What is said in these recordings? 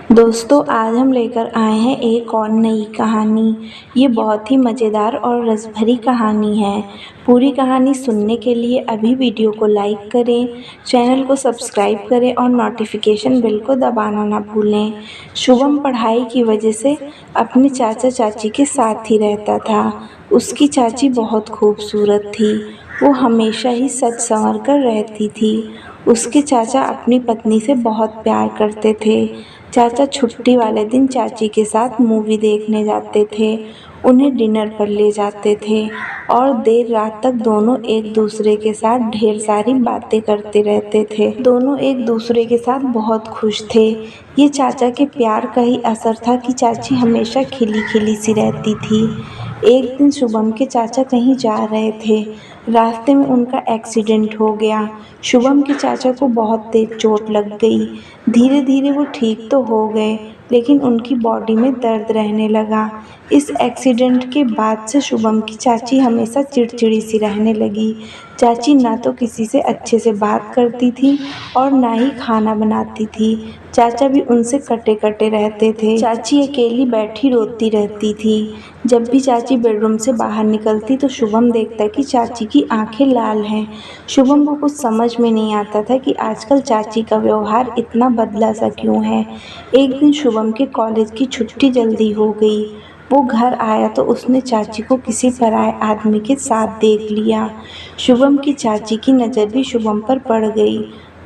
दोस्तों आज हम लेकर आए हैं एक और नई कहानी। ये बहुत ही मज़ेदार और रस भरी कहानी है। पूरी कहानी सुनने के लिए अभी वीडियो को लाइक करें, चैनल को सब्सक्राइब करें और नोटिफिकेशन बेल को दबाना ना भूलें। शुभम पढ़ाई की वजह से अपने चाचा चाची के साथ ही रहता था। उसकी चाची बहुत खूबसूरत थी। वो हमेशा ही सज संवर कर रहती थी। उसके चाचा अपनी पत्नी से बहुत प्यार करते थे। चाचा छुट्टी वाले दिन चाची के साथ मूवी देखने जाते थे, उन्हें डिनर पर ले जाते थे और देर रात तक दोनों एक दूसरे के साथ ढेर सारी बातें करते रहते थे। दोनों एक दूसरे के साथ बहुत खुश थे। ये चाचा के प्यार का ही असर था कि चाची हमेशा खिली खिली सी रहती थी। एक दिन शुभम के चाचा कहीं जा रहे थे। रास्ते में उनका एक्सीडेंट हो गया। शुभम के चाचा को बहुत तेज चोट लग गई। धीरे धीरे वो ठीक तो हो गए, लेकिन उनकी बॉडी में दर्द रहने लगा। इस एक्सीडेंट के बाद से शुभम की चाची हमेशा चिड़चिड़ी सी रहने लगी। चाची ना तो किसी से अच्छे से बात करती थी और ना ही खाना बनाती थी। चाचा भी उनसे कटे कटे रहते थे। चाची अकेली बैठी रोती रहती थी। जब भी चाची बेडरूम से बाहर निकलती तो शुभम देखता कि चाची की आंखें लाल हैं। शुभम को कुछ समझ में नहीं आता था कि आजकल चाची का व्यवहार इतना बदला सा क्यों है। एक दिन शुभम के कॉलेज की छुट्टी जल्दी हो गई। वो घर आया तो उसने चाची को किसी पराये आदमी के साथ देख लिया। शुभम की चाची की नज़र भी शुभम पर पड़ गई।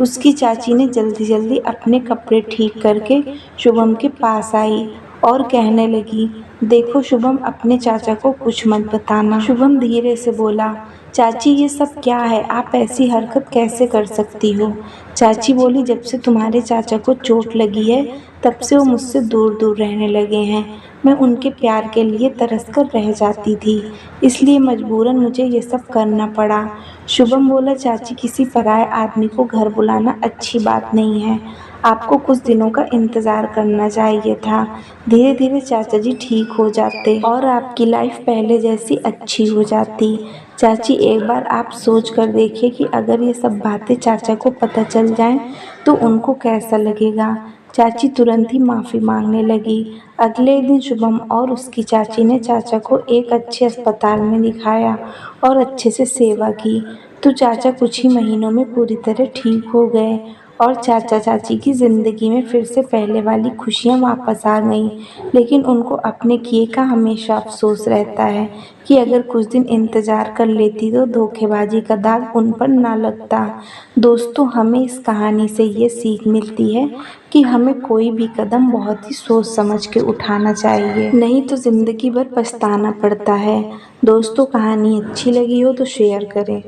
उसकी चाची ने जल्दी जल्दी अपने कपड़े ठीक करके शुभम के पास आई और कहने लगी, देखो शुभम, अपने चाचा को कुछ मत बताना। शुभम धीरे से बोला, चाची ये सब क्या है, आप ऐसी हरकत कैसे कर सकती हो। चाची बोली, जब से तुम्हारे चाचा को चोट लगी है तब से वो मुझसे दूर दूर रहने लगे हैं। मैं उनके प्यार के लिए तरस कर रह जाती थी, इसलिए मजबूरन मुझे ये सब करना पड़ा। शुभम बोला, चाची किसी पराये आदमी को घर बुलाना अच्छी बात नहीं है। आपको कुछ दिनों का इंतज़ार करना चाहिए था। धीरे धीरे चाचा जी ठीक हो जाते और आपकी लाइफ पहले जैसी अच्छी हो जाती। चाची एक बार आप सोच कर देखिए कि अगर ये सब बातें चाचा को पता चल जाएं तो उनको कैसा लगेगा। चाची तुरंत ही माफ़ी मांगने लगी। अगले दिन शुभम और उसकी चाची ने चाचा को एक अच्छे अस्पताल में दिखाया और अच्छे से सेवा की। तो चाचा कुछ ही महीनों में पूरी तरह ठीक हो गए और चाचा चाची की ज़िंदगी में फिर से पहले वाली खुशियाँ वापस आ गईं। लेकिन उनको अपने किए का हमेशा अफसोस रहता है कि अगर कुछ दिन इंतज़ार कर लेती तो धोखेबाजी का दाग उन पर ना लगता। दोस्तों, हमें इस कहानी से ये सीख मिलती है कि हमें कोई भी कदम बहुत ही सोच समझ के उठाना चाहिए, नहीं तो ज़िंदगी भर पछताना पड़ता है। दोस्तों, कहानी अच्छी लगी हो तो शेयर करें।